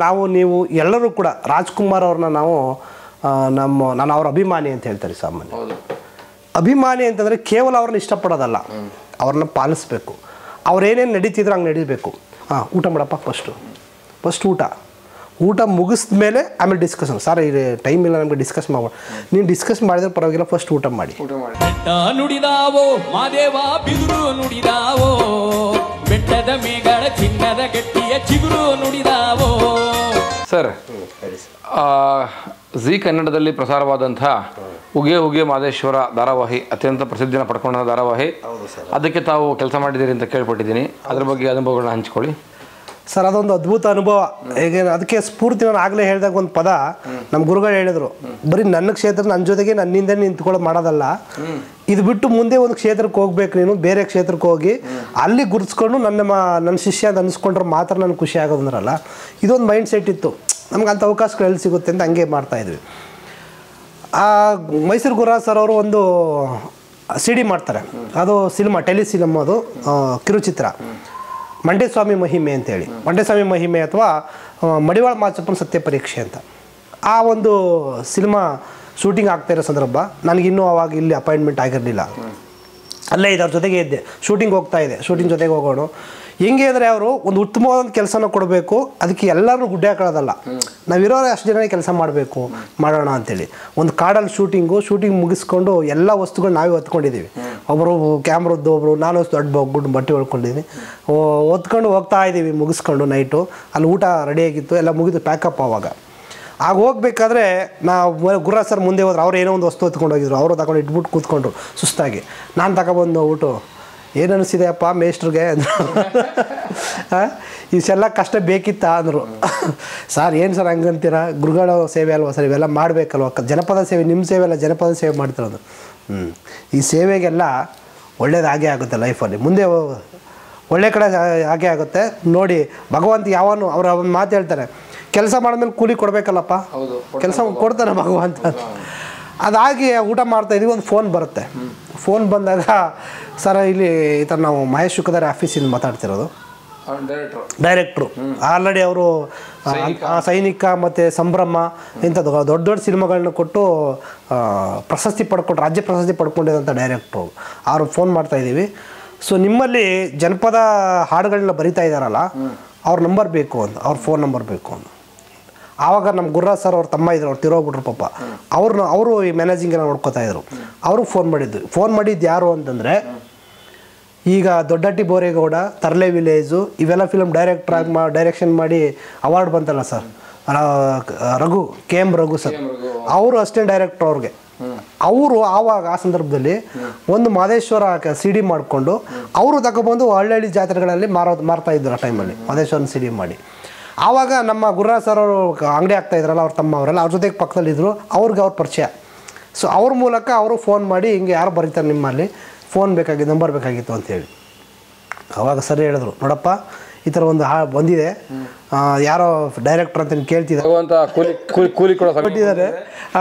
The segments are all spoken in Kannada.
ನಾವು ನೀವು ಎಲ್ಲರೂ ಕೂಡ ರಾಜ್ಕುಮಾರ್ ಅವ್ರನ್ನ ನಾವು ನಾನು ಅವ್ರ ಅಭಿಮಾನಿ ಅಂತ ಹೇಳ್ತಾರೆ ಸಾಮಾನ್ಯ. ಅಭಿಮಾನಿ ಅಂತಂದರೆ ಕೇವಲ ಅವ್ರನ್ನ ಇಷ್ಟಪಡೋದಲ್ಲ, ಅವ್ರನ್ನ ಪಾಲಿಸ್ಬೇಕು. ಅವ್ರೇನೇನು ನಡೀತಿದ್ರು ಹಂಗೆ ನಡೀಬೇಕು. ಊಟ ಮಾಡಪ್ಪ ಫಸ್ಟ್ ಊಟ ಮುಗಿಸಿದ ಮೇಲೆ ಆಮೇಲೆ ಡಿಸ್ಕಷನ್. ಸರ್ ಇದು ಟೈಮ್ ಇಲ್ಲ ನಮಗೆ ಡಿಸ್ಕಸ್ ಮಾಡೋಣ. ನೀನು ಡಿಸ್ಕಸ್ ಮಾಡಿದ್ರೆ ಪರವಾಗಿಲ್ಲ, ಫಸ್ಟ್ ಊಟ ಮಾಡಿ. ನುಡಿದಾವೋ ಮಾದೇವ ಬಿದುರು ನುಡಿದಾವೋ, ಬೆಟ್ಟದ ಮೇಗಳ ಚಿನ್ನದ ಗಟ್ಟಿಯ ಚಿಗುರು ನುಡಿದಾವೋ. ಸರ್, ಜಿ ಕನ್ನಡದಲ್ಲಿ ಪ್ರಸಾರವಾದಂಥ ಉಗೆ ಉಗೆ ಮಾದೇಶ್ವರ ಧಾರಾವಾಹಿ ಅತ್ಯಂತ ಪ್ರಸಿದ್ಧಿನ ಪಡ್ಕೊಂಡ ಧಾರಾವಾಹಿ. ಅದಕ್ಕೆ ತಾವು ಕೆಲಸ ಮಾಡಿದ್ದೀರಿ ಅಂತ ಕೇಳ್ಪಟ್ಟಿದ್ದೀನಿ. ಅದ್ರ ಬಗ್ಗೆ ಅನುಭವಗಳನ್ನ ಹಂಚ್ಕೊಳ್ಳಿ ಸರ್. ಅದೊಂದು ಅದ್ಭುತ ಅನುಭವ. ಹೇಗೆ ಅದಕ್ಕೆ ಸ್ಫೂರ್ತಿ ನಾನು ಆಗಲೇ ಹೇಳಿದಾಗ ಒಂದು ಪದ ನಮ್ಮ ಗುರುಗಳು ಹೇಳಿದರು, ಬರೀ ನನ್ನ ಕ್ಷೇತ್ರ ನನ್ನ ಜೊತೆಗೆ ನನ್ನಿಂದ ನಿಂತ್ಕೊಳ್ಳೋದು ಮಾಡೋದಲ್ಲ, ಇದು ಬಿಟ್ಟು ಮುಂದೆ ಒಂದು ಕ್ಷೇತ್ರಕ್ಕೆ ಹೋಗ್ಬೇಕು, ನೀನು ಬೇರೆ ಕ್ಷೇತ್ರಕ್ಕೆ ಹೋಗಿ ಅಲ್ಲಿ ಗುರುತಿಸ್ಕೊಂಡು ನನ್ನ ಶಿಷ್ಯ ಅಂತ ಅನಿಸ್ಕೊಂಡ್ರೆ ಮಾತ್ರ ನನಗೆ ಖುಷಿ ಆಗೋದಂದ್ರಲ್ಲ, ಇದೊಂದು ಮೈಂಡ್ ಸೆಟ್ ಇತ್ತು. ನಮ್ಗೆ ಅಂಥ ಅವಕಾಶಗಳು ಎಲ್ಲಿ ಸಿಗುತ್ತೆ ಅಂತ ಹಂಗೆ ಮಾಡ್ತಾಯಿದ್ವಿ. ಮೈಸೂರು ಗುರುರಾಜ್ ಸರ್ ಅವರು ಒಂದು CD ಮಾಡ್ತಾರೆ. ಅದು ಟೆಲಿಫಿಲಮ್, ಅದು ಕಿರುಚಿತ್ರ, ಮಂಡ್ಯಸ್ವಾಮಿ ಮಹಿಮೆ ಅಂತೇಳಿ. ಮಂಡ್ಯಸ್ವಾಮಿ ಮಹಿಮೆ ಅಥವಾ ಮಡಿವಾಳ ಮಾಚಪ್ಪನ ಸತ್ಯ ಪರೀಕ್ಷೆ ಅಂತ. ಆ ಒಂದು ಸಿನಿಮಾ ಶೂಟಿಂಗ್ ಆಗ್ತಾಯಿರೋ ಸಂದರ್ಭ ನನಗಿನ್ನೂ ಅವಾಗ ಇಲ್ಲಿ ಅಪಾಯಿಂಟ್ಮೆಂಟ್ ಆಗಿರಲಿಲ್ಲ. ಅಲ್ಲೇ ಇದೆ, ಅವ್ರ ಜೊತೆಗೆ ಇದ್ದೆ. ಶೂಟಿಂಗ್ ಶೂಟಿಂಗ್ ಜೊತೆಗೆ ಹೋಗೋಣ. ಹೆಂಗೆ ಅಂದರೆ ಅವರು ಒಂದು ಉತ್ತಮವಾದ ಕೆಲಸನ ಕೊಡಬೇಕು, ಅದಕ್ಕೆ ಎಲ್ಲರೂ ಗುಡ್ಡೆ ಹಾಕೊಳ್ಳೋದಲ್ಲ, ನಾವಿರೋರು ಅಷ್ಟು ಜನ ಕೆಲಸ ಮಾಡೋಣ ಅಂಥೇಳಿ. ಒಂದು ಕಾಡಲ್ಲಿ ಶೂಟಿಂಗ್ ಮುಗಿಸ್ಕೊಂಡು ಎಲ್ಲ ವಸ್ತುಗಳು ನಾವೇ ಹೊತ್ಕೊಂಡಿದ್ದೀವಿ. ಒಬ್ಬರು ಕ್ಯಾಮ್ರದ್ದು, ಒಬ್ಬರು ನಾನು ದೊಡ್ಡ ಗುಡ್ಡ ಬಟ್ಟೆ ಹೊಡ್ಕೊಂಡಿದ್ದೀನಿ, ಹೊತ್ಕೊಂಡು ಹೋಗ್ತಾ ಇದ್ದೀವಿ. ಮುಗಿಸ್ಕೊಂಡು ನೈಟು ಅಲ್ಲಿ ಊಟ ರೆಡಿಯಾಗಿತ್ತು, ಎಲ್ಲ ಮುಗಿದು ಪ್ಯಾಕಪ್. ಆಗ ಹೋಗ್ಬೇಕಾದ್ರೆ ಗುರುರಾಜ್ ಸರ್ ಮುಂದೆ ಹೋದ್ರೆ ಅವ್ರು ಏನೋ ಒಂದು ವಸ್ತು ಹೊತ್ಕೊಂಡು ಹೋಗಿದ್ರು. ಅವರು ತಗೊಂಡು ಇಟ್ಬಿಟ್ಟು ಕೂತ್ಕೊಂಡ್ರು ಸುಸ್ತಾಗಿ. ನಾನು ತಗೊಬಂದು ಊಟ ಏನು ಅನಿಸಿದೆ ಅಪ್ಪ ಮೇಸ್ಟ್ರಿಗೆ ಅಂದರು. ಇಷ್ಟೆಲ್ಲ ಕಷ್ಟ ಬೇಕಿತ್ತ ಅಂದರು. ಸರ್ ಏನು ಸರ್ ಹಂಗಂತೀರ, ಗುರುಗಳ ಸೇವೆ ಅಲ್ವಾ ಸರ್, ಇವೆಲ್ಲ ಮಾಡಬೇಕಲ್ವ, ಜನಪದ ಸೇವೆ ನಿಮ್ಮ ಸೇವೆ ಅಲ್ಲ, ಜನಪದ ಸೇವೆ ಮಾಡ್ತಿರೋದು. ಈ ಸೇವೆಗೆಲ್ಲ ಒಳ್ಳೇದಾಗೇ ಆಗುತ್ತೆ ಲೈಫಲ್ಲಿ, ಮುಂದೆ ಒಳ್ಳೆ ಕಡೆ ಹಾಗೆ ಆಗುತ್ತೆ ನೋಡಿ. ಭಗವಂತ ಯಾವನು ಅವ್ರು ಒಂದು ಮಾತು ಹೇಳ್ತಾರೆ, ಕೆಲಸ ಮಾಡಿದ್ಮೇಲೆ ಕೂಲಿ ಕೊಡಬೇಕಲ್ಲಪ್ಪ, ಕೆಲಸ ಕೊಡ್ತಾನೆ ಭಗವಂತ. ಅದಾಗಿ ಊಟ ಮಾಡ್ತಾಯಿದ್ದೀವಿ, ಒಂದು ಫೋನ್ ಬರುತ್ತೆ. ಫೋನ್ ಬಂದಾಗ, ಸರ್ ಇಲ್ಲಿ ಈ ಥರ ನಾವು ಮಹೇಶ್ ಶುಕದಾರಿ ಆಫೀಸಿಂದ ಮಾತಾಡ್ತಿರೋದು, ಡೈರೆಕ್ಟ್ರು. ಆಲ್ರೆಡಿ ಅವರು ಸೈನಿಕ ಮತ್ತು ಸಂಭ್ರಮ ಇಂಥದ್ದು ದೊಡ್ಡ ಸಿನಿಮಾಗಳನ್ನ ಕೊಟ್ಟು ರಾಜ್ಯ ಪ್ರಶಸ್ತಿ ಪಡ್ಕೊಂಡಿರೋಂಥ ಡೈರೆಕ್ಟ್ರು. ಅವ್ರು ಫೋನ್ ಮಾಡ್ತಾಯಿದ್ದೀವಿ. ಸೊ ನಿಮ್ಮಲ್ಲಿ ಜನಪದ ಹಾಡುಗಳನ್ನ ಬರಿತಾ ಇದ್ದಾರಲ್ಲ, ಅವ್ರ ನಂಬರ್ ಬೇಕು ಅಂತ, ಅವ್ರ ಫೋನ್ ನಂಬರ್ ಬೇಕು ಅಂತ. ಆವಾಗ ನಮ್ಮ ಗುರುರಾಜ್ ಸರ್ ಅವ್ರ ತಮ್ಮ ಇದ್ರು, ಅವ್ರು ತಿರೋಗ್ಬಿಟ್ರು ಪಾಪ. ಅವರು ಈ ಮ್ಯಾನೇಜಿಂಗ್ ಎಲ್ಲ ನೋಡ್ಕೋತಾ ಇದ್ರು. ಅವ್ರಿಗೆ ಫೋನ್ ಮಾಡಿದ್ದು ಯಾರು ಅಂತಂದರೆ, ಈಗ ದೊಡ್ಡಟ್ಟಿ ಬೋರೇಗೌಡ, ತರ್ಲೆ ವಿಲೇಜು ಇವೆಲ್ಲ ಫಿಲಮ್ ಡೈರೆಕ್ಷನ್ ಮಾಡಿ ಅವಾರ್ಡ್ ಬಂತಲ್ಲ ಸರ್, KM ರಘು ಸರ್, ಅವರು ಅಸಿಸ್ಟೆಂಟ್ ಡೈರೆಕ್ಟ್ರ್ ಅವ್ರಿಗೆ. ಅವರು ಆವಾಗ ಆ ಸಂದರ್ಭದಲ್ಲಿ ಒಂದು ಮಾದೇಶ್ವರ CD ಮಾಡಿಕೊಂಡು ಅವರು ತಗೊಬಂದು ಹಳ್ಳಿ ಜಾತ್ರೆಗಳಲ್ಲಿ ಮಾರ್ತಾ ಇದ್ರು. ಆ ಟೈಮಲ್ಲಿ ಮಾದೇಶ್ವರನ CD ಮಾಡಿ. ಆವಾಗ ನಮ್ಮ ಗುರುರಾಜ್ ಸರ್ ಅವರು ಅಂಗಡಿ ಆಗ್ತಾಯಿದ್ರಲ್ಲ, ಅವ್ರ ತಮ್ಮ ಅವರೆಲ್ಲ ಅವ್ರ ಜೊತೆಗೆ ಪಕ್ಕದಲ್ಲಿದ್ದರು. ಅವ್ರ ಪರಿಚಯ. ಸೊ ಅವ್ರ ಮೂಲಕ ಅವರು ಫೋನ್ ಮಾಡಿ, ಹಿಂಗೆ ಯಾರು ಬರೀತಾರೆ ನಿಮ್ಮಲ್ಲಿ, ಫೋನ್ ಬೇಕಾಗಿತ್ತು, ನಂಬರ್ ಬೇಕಾಗಿತ್ತು ಅಂತೇಳಿ. ಆವಾಗ ಸರಿ ಹೇಳಿದ್ರು, ನೋಡಪ್ಪ ಈ ಥರ ಒಂದು ಬಂದಿದೆ, ಯಾರೋ ಡೈರೆಕ್ಟ್ರ್ ಅಂತ ಕೊಟ್ಟಿದ್ದಾರೆ,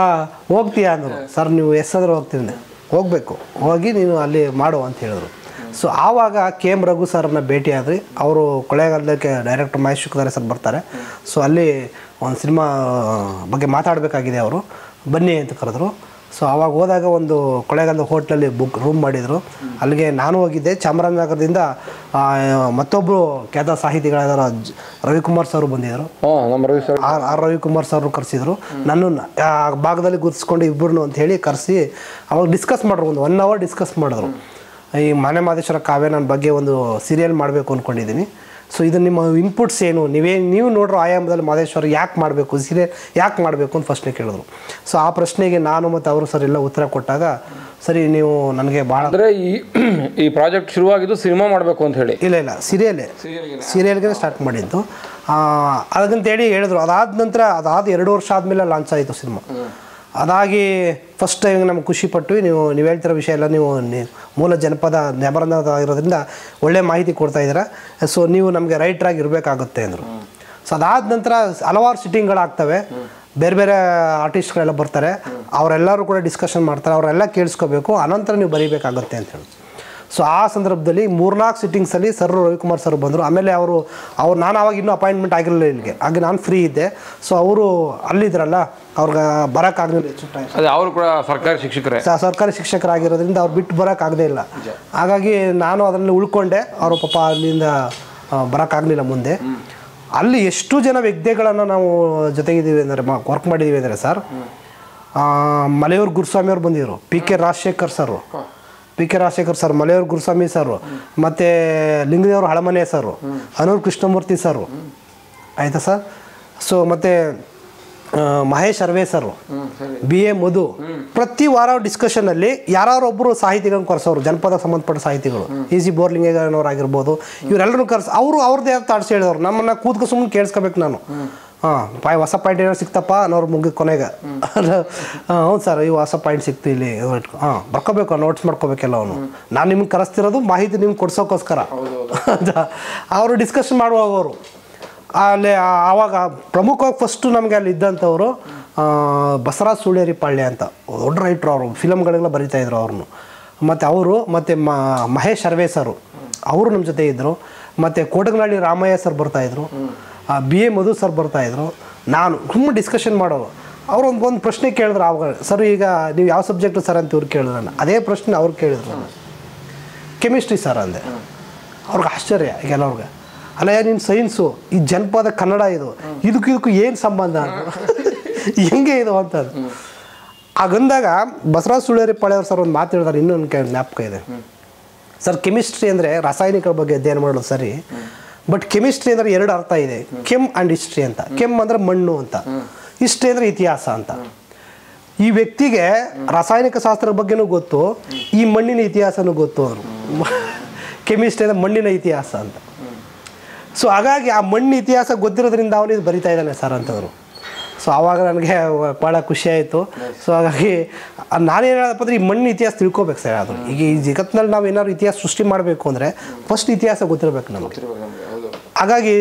ಹೋಗ್ತೀಯಾ ಅಂದರು. ಸರ್ ನೀವು ಎಷ್ಟಾದರೂ ಹೋಗ್ತೀನಿ, ಹೋಗಬೇಕು, ಹೋಗಿ ನೀನು ಅಲ್ಲಿ ಮಾಡು ಅಂತ ಹೇಳಿದ್ರು. ಸೊ ಆವಾಗ KM ರಘು ಸರ್ನ ಭೇಟಿ ಆದ್ರಿ. ಅವರು ಕೊಳ್ಳೇಗಾಲಕ್ಕೆ ಡೈರೆಕ್ಟರ್ ಮಹೇಶ್ ಶುಕದಾರಿ ಸರ್ ಬರ್ತಾರೆ. ಸೊ ಅಲ್ಲಿ ಒಂದು ಸಿನಿಮಾ ಬಗ್ಗೆ ಮಾತಾಡಬೇಕಾಗಿದೆ, ಅವರು ಬನ್ನಿ ಅಂತ ಕರೆದ್ರು. ಸೊ ಆವಾಗ ಹೋದಾಗ ಒಂದು ಕೊಳ್ಳೇಗಾಲದ ಹೋಟ್ಲಲ್ಲಿ ರೂಮ್ ಮಾಡಿದರು. ಅಲ್ಲಿಗೆ ನಾನು ಹೋಗಿದ್ದೆ. ಚಾಮರಾಜನಗರದಿಂದ ಮತ್ತೊಬ್ಬರು ಖ್ಯಾತ ಸಾಹಿತಿಗಳಾದ ರವಿಕುಮಾರ್ ಸರ್ ಬಂದಿದ್ದರು. ರವಿಕುಮಾರ್ ಸರ್ ಕರೆಸಿದ್ರು. ನನ್ನನ್ನು ಆ ಭಾಗದಲ್ಲಿ ಗುರುತಿಸ್ಕೊಂಡು ಇಬ್ಬರನ್ನು ಅಂತ ಹೇಳಿ ಕರೆಸಿ ಅವಾಗ ಡಿಸ್ಕಸ್ ಮಾಡಿದ್ರು. ಒಂದು 1 hour ಡಿಸ್ಕಸ್ ಮಾಡಿದ್ರು. ಈ ಮನೆ ಮಾದೇಶ್ವರ ಕಾವ್ಯ ನನ್ನ ಬಗ್ಗೆ ಒಂದು ಸೀರಿಯಲ್ ಮಾಡಬೇಕು ಅಂದ್ಕೊಂಡಿದ್ದೀನಿ. ಸೊ ಇದು ನಿಮ್ಮ ಇನ್ಪುಟ್ಸ್ ಏನು, ನೀವು ನೋಡ್ರೋ ಆಯಾಮದಲ್ಲಿ ಮಾದೇಶ್ವರ ಯಾಕೆ ಮಾಡಬೇಕು, ಸೀರಿಯಲ್ ಯಾಕೆ ಮಾಡಬೇಕು ಅಂತ ಫಸ್ಟ್ನೇ ಕೇಳಿದ್ರು. ಸೊ ಆ ಪ್ರಶ್ನೆಗೆ ನಾನು ಮತ್ತು ಅವರು ಸರ್ ಎಲ್ಲ ಉತ್ತರ ಕೊಟ್ಟಾಗ, ಸರಿ ನೀವು ನನಗೆ ಭಾಳ ಅಂದರೆ ಈ ಪ್ರಾಜೆಕ್ಟ್ ಶುರುವಾಗಿದ್ದು ಸಿನಿಮಾ ಮಾಡಬೇಕು ಅಂತ ಹೇಳಿ, ಇಲ್ಲ ಸೀರಿಯಲ್ಗೆ ಸ್ಟಾರ್ಟ್ ಮಾಡಿದ್ದು ಅದಕ್ಕಂತೇಳಿ ಹೇಳಿದ್ರು. ಅದಾದ ನಂತರ 2 ವರ್ಷ ಆದಮೇಲೆ ಲಾಂಚ್ ಆಯಿತು ಸಿನಿಮಾ. ಅದಾಗಿ ಫಸ್ಟ್ ಟೈಮ್ ನಮ್ಗೆ ಖುಷಿಪಟ್ಟು, ನೀವು ಹೇಳ್ತಿರೋ ವಿಷಯ ಎಲ್ಲ ನೀವು ಮೂಲ ಜನಪದ ನೆಬರದಾಗಿರೋದ್ರಿಂದ ಒಳ್ಳೆ ಮಾಹಿತಿ ಕೊಡ್ತಾ ಇದ್ದೀರಾ. ಸೊ ನೀವು ನಮಗೆ ರೈಟ್ರಾಗಿ ಇರಬೇಕಾಗುತ್ತೆ ಅಂದರು. ಸೊ ಅದಾದ ನಂತರ ಹಲವಾರು ಸಿಟ್ಟಿಂಗ್ಗಳಾಗ್ತವೆ, ಬೇರೆ ಬೇರೆ ಆರ್ಟಿಸ್ಟ್ಗಳೆಲ್ಲ ಬರ್ತಾರೆ, ಅವರೆಲ್ಲರೂ ಕೂಡ ಡಿಸ್ಕಷನ್ ಮಾಡ್ತಾರೆ, ಅವರೆಲ್ಲ ಕೇಳಿಸ್ಕೋಬೇಕು, ಅನಂತರ ನೀವು ಬರೀಬೇಕಾಗುತ್ತೆ ಅಂತ ಹೇಳಿ. ಸೊ ಆ ಸಂದರ್ಭದಲ್ಲಿ 3-4 ಸಿಟ್ಟಿಂಗ್ಸಲ್ಲಿ ಸರ್ ರವಿಕುಮಾರ್ ಸರ್ ಬಂದರು. ಆಮೇಲೆ ಅವರು ನಾನು ಆವಾಗ ಇನ್ನೂ ಅಪಾಯಿಂಟ್ಮೆಂಟ್ ಆಗಿರಲಿಲ್ಲ ಇಲ್ಲಿಗೆ, ಹಾಗೆ ನಾನು ಫ್ರೀ ಇದ್ದೆ. ಸೊ ಅವರು ಅಲ್ಲಿದ್ರಲ್ಲ, ಅವ್ರಿಗೆ ಬರೋಕ್ಕಾಗಲಿಲ್ಲ. ಅದೇ ಅವರು ಕೂಡ ಸರ್ಕಾರಿ ಶಿಕ್ಷಕರೇ, ಸರ್ಕಾರಿ ಶಿಕ್ಷಕರಾಗಿರೋದ್ರಿಂದ ಅವ್ರು ಬಿಟ್ಟು ಬರೋಕ್ಕಾಗದೇ ಇಲ್ಲ. ಹಾಗಾಗಿ ನಾನು ಅದರಲ್ಲಿ ಉಳ್ಕೊಂಡೆ. ಅವರು ಪಾಪ ಅಲ್ಲಿಂದ ಬರೋಕ್ಕಾಗಲಿಲ್ಲ ಮುಂದೆ. ಅಲ್ಲಿ ಎಷ್ಟು ಜನ ವ್ಯಕ್ತಿಗಳನ್ನು ನಾವು ಜೊತೆಗಿದ್ದೀವಿ ಅಂದರೆ ವರ್ಕ್ ಮಾಡಿದ್ದೀವಿ ಅಂದರೆ ಸರ್, ಮಲೆಯೂರು ಗುರುಸ್ವಾಮಿ ಅವ್ರು ಬಂದಿದ್ರು, P K Rajashekhar sir, Maleyur Guruswamy sir, ಮತ್ತು ಲಿಂಗದೇವರು ಹಳಮನೆ ಸರ್, ಅನೂರು ಕೃಷ್ಣಮೂರ್ತಿ ಸರ್, ಆಯಿತಾ ಸರ್. ಸೊ ಮತ್ತು ಮಹೇಶ್ ಅರ್ವೆ ಸರ್, BA ಮಧು. ಪ್ರತಿ ವಾರ ಡಿಸ್ಕಷನಲ್ಲಿ ಯಾರೊಬ್ಬರು ಸಾಹಿತಿಗಳನ್ನ ಕರೆಸೋರು, ಜನಪದ ಸಂಬಂಧಪಟ್ಟ ಸಾಹಿತಿಗಳು, EG ಬೋರ್ಲಿಂಗೇಗೌಡರಾಗಿರ್ಬೋದು, ಇವರೆಲ್ಲರೂ ಕರೆಸಿ ಅವ್ರದ್ದೇ ತಾಡ್ಸಿ ಹೇಳಿದವ್ರು. ನಮ್ಮನ್ನು ಕೂತ್ಕೊ ಸುಮ್ಮನೆ ಕೇಳಿಸ್ಕೋಬೇಕು ನಾನು. ಹೊಸ ಪಾಯಿಂಟ್ ಏನೋ ಸಿಕ್ತಪ್ಪ ಅನ್ನೋರು ಮುಗಿ ಕೊನೆಗೆ ಹೌದು ಸರ್ ಈ ಹೊಸ ಪಾಯಿಂಟ್ ಸಿಕ್ತು ಇಲ್ಲಿ, ಬರ್ಕೋಬೇಕು, ನೋಟ್ಸ್ ಮಾಡ್ಕೋಬೇಕೆಲ್ಲ. ಅವನು ನಾನು ನಿಮ್ಗೆ ಕರೆಸ್ತಿರೋದು ಮಾಹಿತಿ ನಿಮ್ಗೆ ಕೊಡ್ಸೋಕ್ಕೋಸ್ಕರ ಅವರು ಡಿಸ್ಕಷನ್ ಮಾಡುವವರು. ಅಲ್ಲಿ ಆವಾಗ ಪ್ರಮುಖವಾಗಿ ಫಸ್ಟು ನಮಗೆ ಅಲ್ಲಿ ಇದ್ದಂಥವರು ಬಸವರಾಜ್ ಸುಳ್ಯೇರಿ ಪಾಳ್ಯ ಅಂತ ದೊಡ್ಡ ರೈಟ್ರು, ಅವರು ಫಿಲಮ್ಗಳೆಲ್ಲ ಬರಿತಾಯಿದ್ರು ಅವ್ರನ್ನು. ಮತ್ತು ಅವರು ಮತ್ತು ಮಹೇಶ್ ಅರ್ವೆ ಸರು ಅವರು ನಮ್ಮ ಜೊತೆ ಇದ್ದರು. ಮತ್ತು ಕೋಟಗನಹಳ್ಳಿ ರಾಮಯ್ಯ ಸರ್ ಬರ್ತಾಯಿದ್ರು, BA ಮಧು ಸರ್ ಬರ್ತಾಯಿದ್ರು. ನಾನು ತುಂಬ ಡಿಸ್ಕಷನ್ ಮಾಡೋರು. ಅವರು ಒಂದು ಪ್ರಶ್ನೆ ಕೇಳಿದ್ರು ಆವಾಗ, ಸರ್ ಈಗ ನೀವು ಯಾವ ಸಬ್ಜೆಕ್ಟು ಸರ್ ಅಂತ ಇವ್ರು ಕೇಳಿದ್ರು. ನಾನು ಅದೇ ಪ್ರಶ್ನೆ ಅವ್ರು ಕೇಳಿದ್ರು, ಕೆಮಿಸ್ಟ್ರಿ ಸರ್ ಅಂದೆ. ಅವ್ರಿಗೆ ಆಶ್ಚರ್ಯ ಈಗ ಎಲ್ಲವ್ರಿಗೆ, ಅಲ್ಲ ನೀನು ಸೈನ್ಸು, ಈ ಜನಪದ ಕನ್ನಡ ಇದಕ್ಕೂ ಏನು ಸಂಬಂಧ ಅಂತ ಹೆಂಗೆ ಇದು ಅಂತದ್ದು. ಹಾಗಂದಾಗ ಬಸವರಾಜ್ ಸುಳ್ಯೇರಿ ಪಾಳ್ಯವ್ರು ಸರ್ ಒಂದು ಮಾತು ಹೇಳಿದಾರೆ, ಇನ್ನೊಂದು ಜ್ಞಾಪಕ ಇದೆ ಸರ್. ಕೆಮಿಸ್ಟ್ರಿ ಅಂದರೆ ರಾಸಾಯನಿಕಗಳ ಬಗ್ಗೆ ಅಧ್ಯಯನ ಮಾಡೋದು ಸರಿ, ಬಟ್ ಕೆಮಿಸ್ಟ್ರಿ ಅಂದರೆ 2 ಅರ್ಥ ಇದೆ, ಕೆಮ್ ಆ್ಯಂಡ್ ಹಿಸ್ಟ್ರಿ ಅಂತ. ಕೆಮ್ ಅಂದರೆ ಮಣ್ಣು ಅಂತ, ಹಿಸ್ಟ್ರಿ ಅಂದರೆ ಇತಿಹಾಸ ಅಂತ. ಈ ವ್ಯಕ್ತಿಗೆ ರಾಸಾಯನಿಕ ಶಾಸ್ತ್ರದ ಬಗ್ಗೆನೂ ಗೊತ್ತು, ಈ ಮಣ್ಣಿನ ಇತಿಹಾಸನೂ ಗೊತ್ತು. ಅವರು ಕೆಮಿಸ್ಟ್ರಿ ಅಂದರೆ ಮಣ್ಣಿನ ಇತಿಹಾಸ ಅಂತ. ಸೊ ಹಾಗಾಗಿ ಆ ಮಣ್ಣು ಇತಿಹಾಸ ಗೊತ್ತಿರೋದ್ರಿಂದ ಅವನಿದು ಬರಿತಾ ಇದ್ದಾನೆ ಸರ್ ಅಂತಂದರು. ಸೊ ಆವಾಗ ನನಗೆ ಭಾಳ ಖುಷಿ ಆಯಿತು. ಸೊ ಹಾಗಾಗಿ ನಾನೇನು ಹೇಳಪ್ಪ ಅಂದರೆ ಈ ಮಣ್ಣು ಇತಿಹಾಸ ತಿಳ್ಕೊಬೇಕು ಸರ್. ಅದು ಈಗ ಈ ಜಗತ್ತಿನಲ್ಲಿ ನಾವು ಏನಾದ್ರು ಇತಿಹಾಸ ಸೃಷ್ಟಿ ಮಾಡಬೇಕು ಅಂದರೆ ಫಸ್ಟ್ ಇತಿಹಾಸ ಗೊತ್ತಿರಬೇಕು ನಮಗೆ. ಹಾಗಾಗಿ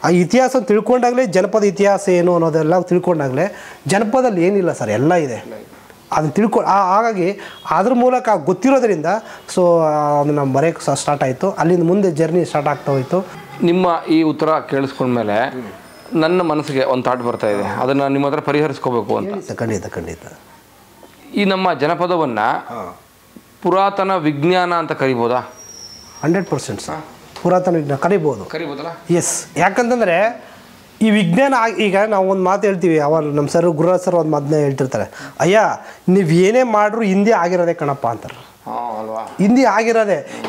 ಆ ಇತಿಹಾಸ ತಿಳ್ಕೊಂಡಾಗಲೇ ಜನಪದ ಇತಿಹಾಸ ಏನು ಅನ್ನೋದೆಲ್ಲ ತಿಳ್ಕೊಂಡಾಗಲೇ, ಜನಪದಲ್ಲಿ ಏನಿಲ್ಲ ಸರ್, ಎಲ್ಲ ಇದೆ. ಅದನ್ನು ಹಾಗಾಗಿ ಅದ್ರ ಮೂಲಕ ಗೊತ್ತಿರೋದ್ರಿಂದ ಸೊ ಅದನ್ನು ಬರೆಯೋಕ್ಕೆ ಸ್ಟಾರ್ಟ್ ಆಯಿತು. ಅಲ್ಲಿಂದ ಮುಂದೆ ಜರ್ನಿ ಸ್ಟಾರ್ಟ್ ಆಗ್ತಾ ಹೋಯಿತು. ನಿಮ್ಮ ಈ ಉತ್ತರ ಕೇಳಿಸ್ಕೊಂಡ್ಮೇಲೆ ನನ್ನ ಮನಸ್ಸಿಗೆ ಒಂದು ಥಾಟ್ ಬರ್ತಾ ಇದೆ, ಅದನ್ನು ನಿಮ್ಮ ಹತ್ರ ಪರಿಹರಿಸ್ಕೋಬೇಕು ಅಂತ. ಖಂಡಿತ. ಈ ನಮ್ಮ ಜನಪದವನ್ನು ಪುರಾತನ ವಿಜ್ಞಾನ ಅಂತ ಕರಿಬೋದಾ? 100% ಸರ್, ಪುರಾತನ ವಿಜ್ಞಾನ ಕರಿಬೋದಲ್ಲ. ಎಸ್, ಯಾಕಂತಂದರೆ ಈ ವಿಜ್ಞಾನ ಈಗ ನಾವು ಒಂದು ಮಾತು ಹೇಳ್ತೀವಿ, ಅವಾಗ ನಮ್ಮ ಸರ್ ಗುರುರಾಜ್ ಸರ್ ಒಂದು ಮಾತನ್ನ ಹೇಳ್ತಿರ್ತಾರೆ, ಅಯ್ಯ ನೀವು ಏನೇ ಮಾಡ್ರು ಹಿಂದೆ ಆಗಿರೋದೇ ಕಣಪ್ಪ ಅಂತಾರೆ.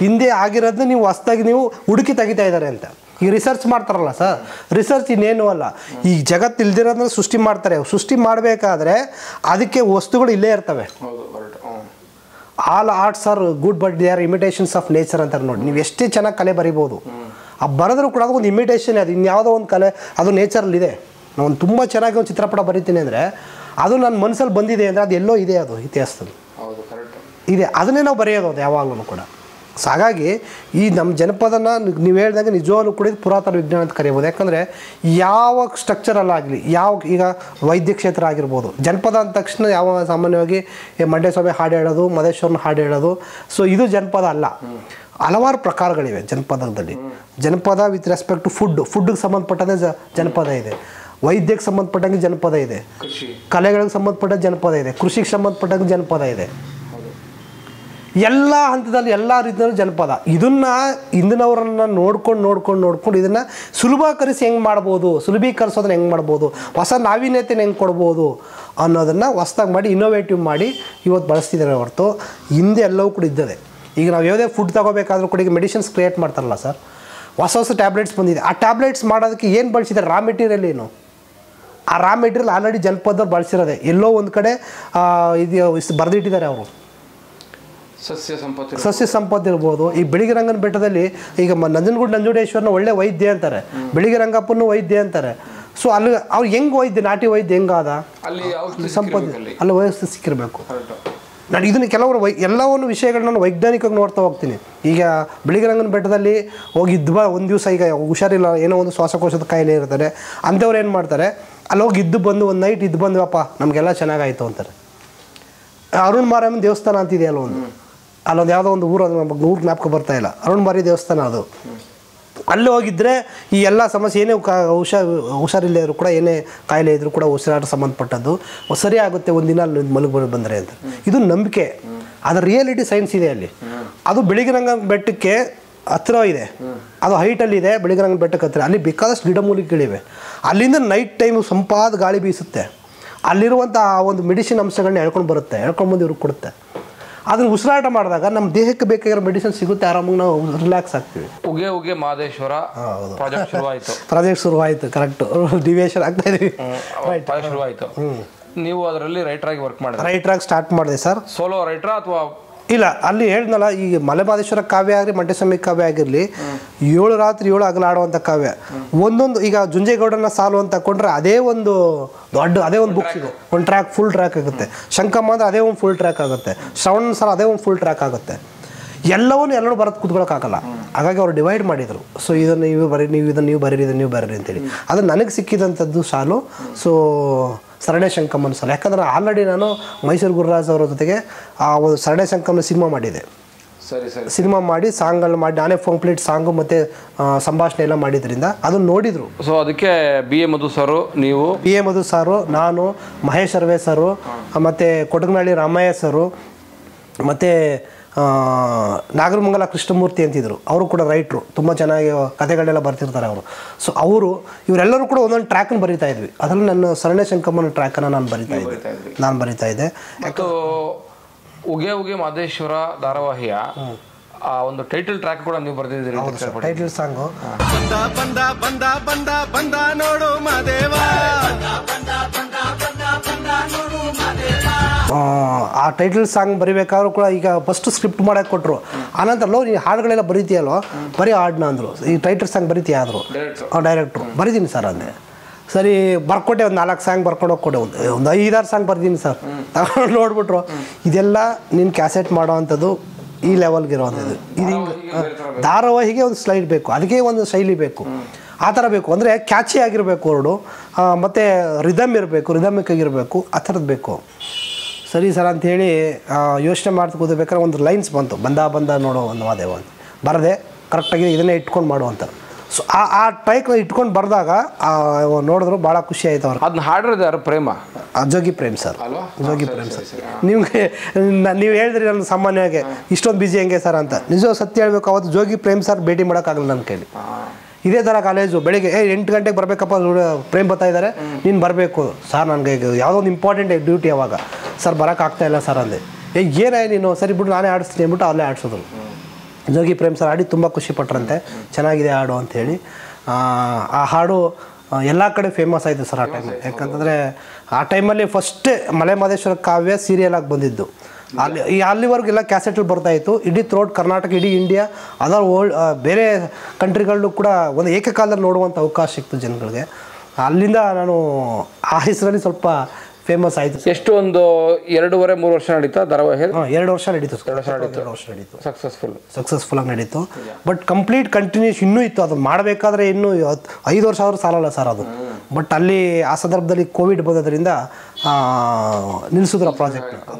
ಹಿಂದೆ ಆಗಿರೋದನ್ನ ನೀವು ಹೊಸ್ದಾಗಿ ನೀವು ಹುಡುಕಿ ತೆಗಿತಾ ಇದ್ದಾರೆ ಅಂತ. ಈಗ ರಿಸರ್ಚ್ ಮಾಡ್ತಾರಲ್ಲ ಸರ್, ರಿಸರ್ಚ್ ಇನ್ನೇನು ಅಲ್ಲ, ಈ ಜಗತ್ತು ಇಲ್ದಿರೋದನ್ನ ಸೃಷ್ಟಿ ಮಾಡ್ತಾರೆ. ಸೃಷ್ಟಿ ಮಾಡಬೇಕಾದ್ರೆ ಅದಕ್ಕೆ ವಸ್ತುಗಳು ಇಲ್ಲೇ ಇರ್ತವೆ. All arts are good but they are imitations of nature ಅಂತಾರೆ ನೋಡಿ. ನೀವು ಎಷ್ಟೇ ಚೆನ್ನಾಗಿ ಕಲೆ ಬರಿಬೋದು, ಆ ಬರೆದ್ರೂ ಕೂಡ ಅದೊಂದು ಇಮಿಟೇಷನ್, ಅದು ಇನ್ಯಾವುದೋ ಒಂದು ಕಲೆ, ಅದು ನೇಚರಲ್ಲಿ ಇದೆ. ನಾನು ತುಂಬ ಚೆನ್ನಾಗಿ ಒಂದು ಚಿತ್ರಪಟ ಬರಿತೀನಿ ಅಂದರೆ ಅದು ನನ್ನ ಮನಸ್ಸಲ್ಲಿ ಬಂದಿದೆ ಅಂದರೆ ಅದು ಎಲ್ಲೋ ಇದೆ, ಅದು ಇತಿಹಾಸದಲ್ಲಿ ಇದೆ, ಅದನ್ನೇ ನಾವು ಬರೆಯೋದು ಅದು ಯಾವಾಗಲೂ ಕೂಡ. ಸೊ ಹಾಗಾಗಿ ಈ ನಮ್ಮ ಜನಪದನ ನೀವು ಹೇಳ್ದಂಗೆ ನಿಜವಾಗ್ಲೂ ಕೂಡ ಪುರಾತನ ವಿಜ್ಞಾನ ಅಂತ ಕರಿಬೋದು. ಯಾಕಂದರೆ ಯಾವ ಸ್ಟ್ರಕ್ಚರಲ್ಲಾಗಲಿ, ಈಗ ವೈದ್ಯ ಕ್ಷೇತ್ರ ಆಗಿರ್ಬೋದು, ಜನಪದ ಅಂದ ತಕ್ಷಣ ಯಾವ ಸಾಮಾನ್ಯವಾಗಿ ಮಂಡ್ಯ ಸ್ವಾಮಿ ಹಾಡು ಹೇಳೋದು, ಮದೇಶ್ವರನ ಹಾಡು ಹೇಳೋದು, ಸೊ ಇದು ಜನಪದ ಅಲ್ಲ. ಹಲವಾರು ಪ್ರಕಾರಗಳಿವೆ ಜನಪದದಲ್ಲಿ. ಜನಪದ ವಿತ್ ರೆಸ್ಪೆಕ್ಟ್ ಟು ಫುಡ್ಗೆ ಸಂಬಂಧಪಟ್ಟಂಗೆ ಜನಪದ ಇದೆ, ವೈದ್ಯಕ್ಕೆ ಸಂಬಂಧಪಟ್ಟಂಗೆ ಜನಪದ ಇದೆ, ಕಲೆಗಳಿಗೆ ಸಂಬಂಧಪಟ್ಟ ಜನಪದ ಇದೆ, ಕೃಷಿಗೆ ಸಂಬಂಧಪಟ್ಟಂಗೆ ಜನಪದ ಇದೆ. ಎಲ್ಲ ಹಂತದಲ್ಲಿ ಎಲ್ಲ ರೀತಿಯಲ್ಲೂ ಜನಪದ. ಇದನ್ನು ಹಿಂದಿನವರನ್ನು ನೋಡ್ಕೊಂಡು ಇದನ್ನು ಸುಲಭೀಕರಿಸೋದನ್ನ ಹೆಂಗೆ ಮಾಡ್ಬೋದು, ಹೊಸ ನಾವೀನ್ಯತೆನ ಹೆಂಗೆ ಕೊಡ್ಬೋದು ಅನ್ನೋದನ್ನು ಹೊಸದಾಗಿ ಮಾಡಿ ಇನೋವೇಟಿವ್ ಮಾಡಿ ಇವತ್ತು ಬಳಸ್ತಿದ್ದಾರೆ ಹೊರತು ಹಿಂದೆ ಎಲ್ಲವೂ ಕೂಡ ಇದ್ದದೆ. ಈಗ ನಾವು ಯಾವುದೇ ಫುಡ್ ತೊಗೋಬೇಕಾದ್ರೂ ಕೂಡ ಈಗ ಮೆಡಿಸಿನ್ಸ್ ಕ್ರಿಯೇಟ್ ಮಾಡ್ತಾರಲ್ಲ ಸರ್, ಹೊಸ ಟ್ಯಾಬ್ಲೆಟ್ಸ್ ಬಂದಿದೆ. ಆ ಟ್ಯಾಬ್ಲೆಟ್ಸ್ ಮಾಡೋದಕ್ಕೆ ಏನು ಬಳಸಿದ್ದಾರೆ, ರಾ ಮೆಟೀರಿಯಲ್ ಏನು, ಆ ರಾ ಮೆಟೀರಿಯಲ್ ಆಲ್ರೆಡಿ ಜನಪದವ್ರು ಬಳಸಿರೋದೆ. ಎಲ್ಲೋ ಒಂದು ಕಡೆ ಇದು ಬರೆದಿಟ್ಟಿದ್ದಾರೆ ಅವರು. ಸಸ್ಯ ಸಂಪತ್ತು ಇರ್ಬೋದು. ಈ ಬೆಳಗಿರಂಗನ ಬೆಟ್ಟದಲ್ಲಿ ಈಗ ನಂಜನಗೂಡು ಒಳ್ಳೆ ವೈದ್ಯ ಅಂತಾರೆ, ಬೆಳಗಿರಂಗಪ್ಪನೂ ವೈದ್ಯ ಅಂತಾರೆ. ಸೊ ಅಲ್ಲಿ ಅವ್ರು ಹೆಂಗೆ ವೈದ್ಯ, ನಾಟಿ ವೈದ್ಯ ಹೆಂಗಾದ, ಸಂಪತ್ತು ಅಲ್ಲಿ ವ್ಯವಸ್ಥೆ ಸಿಕ್ಕಿರಬೇಕು. ನಾನು ಇದನ್ನು ಕೆಲವರು ಎಲ್ಲವನ್ನು ವಿಷಯಗಳನ್ನ ವೈಜ್ಞಾನಿಕವಾಗಿ ನೋಡ್ತಾ ಹೋಗ್ತೀನಿ. ಈಗ ಬೆಳಗಿರಂಗನ ಬೆಟ್ಟದಲ್ಲಿ ಹೋಗಿ ಒಂದು ದಿವಸ ಈಗ ಹುಷಾರಿಲ್ಲ, ಏನೋ ಒಂದು ಶ್ವಾಸಕೋಶದ ಕಾಯಿಲೆ ಇರ್ತಾರೆ, ಅಂಥವ್ರು ಏನು ಮಾಡ್ತಾರೆ, ಅಲ್ಲಿ ಹೋಗಿ ಒಂದು ನೈಟ್ ಬಂದ್ವಪ್ಪ ನಮಗೆಲ್ಲ ಚೆನ್ನಾಗಾಯಿತು ಅಂತಾರೆ. ಅರುಣ್ ಮಾರಮ್ಮನ ದೇವಸ್ಥಾನ ಅಂತಿದೆಯಲ್ಲ ಒಂದು, ಅಲ್ಲೊಂದು ಯಾವುದೋ ಒಂದು ಊರು, ಅದು ನಮಗೆ ಊರು ಜ್ಞಾಪಕ ಬರ್ತಾ ಇಲ್ಲ, ಅರುಣ್ಮಾರಿ ದೇವಸ್ಥಾನ ಅದು. ಅಲ್ಲಿ ಹೋಗಿದ್ದರೆ ಈ ಎಲ್ಲ ಸಮಸ್ಯೆ ಏನೇ ಹುಷಾರಿಲ್ಲದೆ ಇದ್ರು ಕೂಡ, ಏನೇ ಕಾಯಿಲೆ ಇದ್ದರೂ ಕೂಡ ಉಸಿರಾಟ ಸಂಬಂಧಪಟ್ಟದ್ದು ಸರಿ ಆಗುತ್ತೆ ಒಂದಿನ ಅಲ್ಲಿ ಮಲಗಿ ಬಂದರೆ ಅಂತ. ಇದು ನಂಬಿಕೆ, ಅದರ ರಿಯಾಲಿಟಿ ಸೈನ್ಸ್ ಇದೆ ಅಲ್ಲಿ. ಅದು ಬೆಳಗಿರಂಗ ಬೆಟ್ಟಕ್ಕೆ ಹತ್ತಿರ ಇದೆ, ಅದು ಹೈಟಲ್ಲಿದೆ, ಬೆಳಗಿರಂಗ ಬೆಟ್ಟಕ್ಕೆ ಹತ್ತಿರ. ಅಲ್ಲಿ ಬೇಕಾದಷ್ಟು ಗಿಡಮೂಲಿಕೆಗಳಿವೆ. ಅಲ್ಲಿಂದ ನೈಟ್ ಟೈಮು ಸಂಪಾದ ಗಾಳಿ ಬೀಸುತ್ತೆ. ಅಲ್ಲಿರುವಂಥ ಆ ಒಂದು ಮೆಡಿಸಿನ್ ಅಂಶಗಳನ್ನ ಎಳ್ಕೊಂಡು ಬರುತ್ತೆ, ಎಳ್ಕೊಂಡು ಬಂದು ಇವ್ರಿಗೆ ಕೊಡುತ್ತೆ. ಅದನ್ನು ಉಸಿರಾಟ ಮಾಡಿದಾಗ ನಮ್ಮ ದೇಹಕ್ಕೆ ಬೇಕಾಗಿರೋ ಮೆಡಿಸಿನ್ ಸಿಗುತ್ತೆ, ಆರಾಮಾಗಿ ನಾವು ರಿಲ್ಯಾಕ್ಸ್ ಆಗ್ತೀವಿ. ಉಗೆ ಉಗೆ ಮಹದೇಶ್ವರ ಪ್ರಾಜೆಕ್ಟ್ ಶುರುವಾಯಿತು. ಕರೆಕ್ಟು, ಡಿವಿಯೇಷನ್ ಆಗ್ತಾ ಇದೀವಿ. ಪ್ರಾಜೆಕ್ಟ್ ಶುರುವಾಯಿತು. ನೀವು ಅದರಲ್ಲಿ ರೈಟರ್ ಆಗಿ ವರ್ಕ್ ಮಾಡಿದ್ರೆ? ರೈಟ್ರಾಗಿ ಸ್ಟಾರ್ಟ್ ಮಾಡಿದೆ ಸರ್. ಸೋಲೋ ರೈಟ್ರಾ ಅಥವಾ? ಇಲ್ಲ, ಅಲ್ಲಿ ಹೇಳಿದ್ನಲ್ಲ, ಈ ಮಲೆಮಹದೇಶ್ವರ ಕಾವ್ಯ ಆಗಲಿ, ಮಂಟೇಸ್ವಾಮಿ ಕಾವ್ಯ ಆಗಿರಲಿ, 7 ರಾತ್ರಿ 7 ಹಗಲು ಆಡುವಂಥ ಕಾವ್ಯ. ಒಂದೊಂದು ಈಗ ಜುಂಜೇಗೌಡನ ಸಾಲು ಅಂತ ತಗೊಂಡ್ರೆ ಅದೇ ಒಂದು ದೊಡ್ಡ, ಅದೇ ಒಂದು ಬುಕ್ಸ್ ಇದೆ, ಒಂದು ಟ್ರ್ಯಾಕ್, ಫುಲ್ ಟ್ರ್ಯಾಕ್ ಆಗುತ್ತೆ. ಶಂಕಮ್ಮ ಅಂದರೆ ಅದೇ ಒಂದು ಫುಲ್ ಟ್ರ್ಯಾಕ್ ಆಗುತ್ತೆ. ಶ್ರವಣ ಸಾಲ ಅದೇ ಒಂದು ಫುಲ್ ಟ್ರ್ಯಾಕ್ ಆಗುತ್ತೆ. ಎಲ್ಲರೂ ಬರೋದು ಕೂತ್ಕೊಳ್ಳೋಕ್ಕಾಗಲ್ಲ. ಹಾಗಾಗಿ ಅವರು ಡಿವೈಡ್ ಮಾಡಿದರು. ಸೊ ಇದನ್ನು ನೀವು ಬರೀ, ನೀವು ಇದನ್ನು ನೀವು ಬರೀರಿ, ಇದನ್ನು ನೀವು ಬರೀರಿ ಅಂತೇಳಿ. ಅದು ನನಗೆ ಸಿಕ್ಕಿದಂಥದ್ದು ಸಾಲು. ಸೊ ಸರಣೆ ಶಂಕಮ್ಮನ ಸಾಲು. ಯಾಕಂದರೆ ಆಲ್ರೆಡಿ ನಾನು ಮೈಸೂರು ಗುರುರಾಜ್ ಅವರ ಜೊತೆಗೆ ಆ ಒಂದು ಸರಣೆ ಶಂಕಮ್ಮನ ಸಿನಿಮಾ ಮಾಡಿದೆ. ಸಿನಿಮಾ ಮಾಡಿ ಸಾಂಗ್ಗಳನ್ನ ಮಾಡಿ ನಾನೇ ಕಂಪ್ಲೀಟ್ ಸಾಂಗು ಮತ್ತು ಸಂಭಾಷಣೆ ಎಲ್ಲ ಮಾಡಿದ್ರಿಂದ ಅದನ್ನು ನೋಡಿದರು. ಸೊ ಅದಕ್ಕೆ ಬಿ ಎ ಮಧು ಸರು, ನೀವು ಬಿ ಎ ಮಧು ಸಾರು, ನಾನು, ಮಹೇಶ್ ಅರ್ವೆ ಸರು, ಮತ್ತು ಕೊಡಗನಹಳ್ಳಿ ರಾಮಯ್ಯ ಸರು, ಮತ್ತು ನಾಗರಮಂಗಲ ಕೃಷ್ಣಮೂರ್ತಿ ಅಂತಿದ್ರು. ಅವರು ಕೂಡ ರೈಟ್ರು, ತುಂಬ ಚೆನ್ನಾಗಿ ಕಥೆಗಳೆಲ್ಲ ಬರ್ತಿರ್ತಾರೆ ಅವರು. ಸೊ ಇವರೆಲ್ಲರೂ ಕೂಡ ಒಂದೊಂದು ಟ್ರ್ಯಾಕನ್ನು ಬರೀತಾ ಇದ್ವಿ. ಅದರಲ್ಲಿ ನನ್ನ ಸರಣೆ ಶಂಕಮ್ಮನ ಟ್ರ್ಯಾಕನ್ನು ನಾನು ಬರೀತಾ ಇದ್ದೆ. ಮತ್ತು ಉಗೆ ಉಗೆ ಮಹದೇಶ್ವರ ಧಾರಾವಾಹಿಯ ಆ ಒಂದು ಟೈಟಲ್ ಟ್ರ್ಯಾಕ್ ಕೂಡ ನೀವು ಬರೆದಿದ್ದೀರಿ. ಟೈಟಲ್ ಸಾಂಗು ಬಂದ ನೋಡು ಮಹದೇವ. ಆ ಟೈಟಲ್ ಸಾಂಗ್ ಬರಿಬೇಕಾದ್ರೂ ಕೂಡ ಈಗ ಫಸ್ಟ್ ಸ್ಕ್ರಿಪ್ಟ್ ಮಾಡೋಕ್ಕೆ ಕೊಟ್ಟರು. ಆನಂತರ ನೀನು ಹಾಡುಗಳೆಲ್ಲ ಬರೀತೀಯಲ್ಲೋ, ಬರೀ ಹಾಡನ್ನ ಅಂದರು. ಈ ಟೈಟಲ್ ಸಾಂಗ್ ಬರೀತೀಯ ಆದರು ಡೈರೆಕ್ಟ್ರು. ಬರೀತೀನಿ ಸರ್ ಅಂದೆ. ಸರಿ ಬರ್ಕೊಟ್ಟೆ, ಒಂದು 4 ಸಾಂಗ್ ಬರ್ಕೊಂಡು ಹೋಗ್ಕೊಟ್ಟೆ, ಒಂದು 5-6 ಸಾಂಗ್ ಬರ್ತೀನಿ ಸರ್. ತಗೊಂಡು ನೋಡ್ಬಿಟ್ರು, ಇದೆಲ್ಲ ನೀನು ಕ್ಯಾಸೆಟ್ ಮಾಡೋ ಅಂಥದ್ದು ಈ ಲೆವೆಲ್ಗೆ ಇರೋವಂಥದ್ದು. ಇದು ಹಿಂಗೆ ಧಾರಾವಾಹಿಗೆ ಒಂದು ಸ್ಲೈಡ್ ಬೇಕು, ಅದಕ್ಕೆ ಒಂದು ಶೈಲಿ ಬೇಕು, ಆ ಥರ ಬೇಕು. ಅಂದರೆ ಕ್ಯಾಚಿ ಆಗಿರಬೇಕು ವರ್ಡು, ಮತ್ತು ರಿದಮ್ ಇರಬೇಕು, ರಿದಮಿಕ್ ಆಗಿರಬೇಕು, ಆ ಥರದ್ದು ಬೇಕು. ಸರಿ ಸರ್ ಅಂಥೇಳಿ ಯೋಚನೆ ಮಾಡ್ತಾ ಕೂದಬೇಕಾದ್ರೆ ಒಂದು ಲೈನ್ಸ್ ಬಂತು, ಬಂದ ನೋಡೋ ಒಂದು ಮಾದೇವ ಅಂತ ಬರದೆ ಕರೆಕ್ಟಾಗಿ ಇದನ್ನೇ ಇಟ್ಕೊಂಡು ಮಾಡುವಂಥ. ಸೊ ಆ ಟೈಕ್ನ ಇಟ್ಕೊಂಡು ಬರೆದಾಗ ನೋಡಿದ್ರು ಭಾಳ ಖುಷಿ ಆಯ್ತು ಅವ್ರು. ಅದನ್ನ ಹಾಡಿರೋದು ಯಾರು? ಪ್ರೇಮ, ಜೋಗಿ ಪ್ರೇಮ್ ಸರ್. ಜೋಗಿ ಪ್ರೇಮ್ ಸರ್. ನೀವು ಹೇಳಿದ್ರಿ ನನ್ನ ಸಾಮಾನ್ಯವಾಗಿ ಇಷ್ಟೊಂದು ಬಿಸಿ ಹೆಂಗೆ ಸರ್ ಅಂತ. ನಿಜ ಸತ್ಯ ಹೇಳ್ಬೇಕು, ಅವತ್ತು ಜೋಗಿ ಪ್ರೇಮ್ ಸರ್ ಭೇಟಿ ಮಾಡೋಕ್ಕಾಗಲ್ಲ ನನ್ನ ಕೈಲಿ. ಇದೇ ಥರ ಕಾಲೇಜು ಬೆಳಿಗ್ಗೆ 8 ಗಂಟೆಗೆ ಬರಬೇಕಪ್ಪ, ಪ್ರೇಮ್ ಬರ್ತಾ ಇದ್ದಾರೆ, ನೀನು ಬರಬೇಕು ಸರ್, ನನಗೆ ಯಾವುದೋ ಒಂದು ಇಂಪಾರ್ಟೆಂಟ್ ಡ್ಯೂಟಿ. ಅವಾಗ ಸರ್ ಬರೋಕ್ಕಾಗ್ತಾ ಇಲ್ಲ ಸರ್ ಅಂದೆ. ಏನಾಯ್ ನೀನು, ಸರಿ ಬಿಟ್ಟು ನಾನೇ ಆಡಿಸ್ತೀನಿ ಅಂದ್ಬಿಟ್ಟು ಅಲ್ಲೇ ಆಡಿಸೋದ್ರು. ಜೋಗಿ ಪ್ರೇಮ್ ಸರ್ ಆಡಿ ತುಂಬ ಖುಷಿಪಟ್ರಂತೆ, ಚೆನ್ನಾಗಿದೆ ಹಾಡು ಅಂಥೇಳಿ. ಆ ಹಾಡು ಎಲ್ಲ ಕಡೆ ಫೇಮಸ್ ಆಯಿತು ಸರ್ ಆ ಟೈಮ್. ಯಾಕಂತಂದರೆ ಆ ಟೈಮಲ್ಲಿ ಫಸ್ಟ್ ಮಲೆಮಹದೇಶ್ವರ ಕಾವ್ಯ ಸೀರಿಯಲ್ ಆಗಿ ಬಂದಿದ್ದು. ಅಲ್ಲಿವರೆಗೆಲ್ಲ ಕ್ಯಾಸೆಟಲ್ಲಿ ಬರ್ತಾಯಿತ್ತು. ಇಡೀ ಥ್ರೋಟ್ ಕರ್ನಾಟಕ, ಇಡೀ ಇಂಡಿಯಾ, ಅದರ್ ಬೇರೆ ಕಂಟ್ರಿಗಳಲ್ಲೂ ಕೂಡ ಒಂದು ಏಕಕಾಲದಲ್ಲಿ ನೋಡುವಂಥ ಅವಕಾಶ ಸಿಕ್ತು ಜನಗಳಿಗೆ. ಅಲ್ಲಿಂದ ನಾನು ಆ ಹೆಸರಲ್ಲಿ ಸ್ವಲ್ಪ ಫೇಮಸ್ ಆಯಿತು. ಎಷ್ಟು ಒಂದು 2.5-3 ವರ್ಷ ನಡೀತಾ ಧಾರಾವಾಹಿ? 2 ವರ್ಷ ನಡೀತು. 2 ವರ್ಷ ನಡೀತು. ಸಕ್ಸಸ್ಫುಲ್ ಆಗಿ ನಡೀತು. ಬಟ್ ಕಂಪ್ಲೀಟ್ ಕಂಟಿನ್ಯೂಸ್ ಇನ್ನೂ ಇತ್ತು. ಅದನ್ನು ಮಾಡಬೇಕಾದ್ರೆ ಇನ್ನೂ 5 ವರ್ಷ ಆದರೂ ಸಾಲಲ್ಲ ಸರ್ ಅದು. ಬಟ್ ಅಲ್ಲಿ ಆ ಸಂದರ್ಭದಲ್ಲಿ ಕೋವಿಡ್ ಬಂದದ್ರಿಂದ ನಿಲ್ಲಿಸಿದ್ರು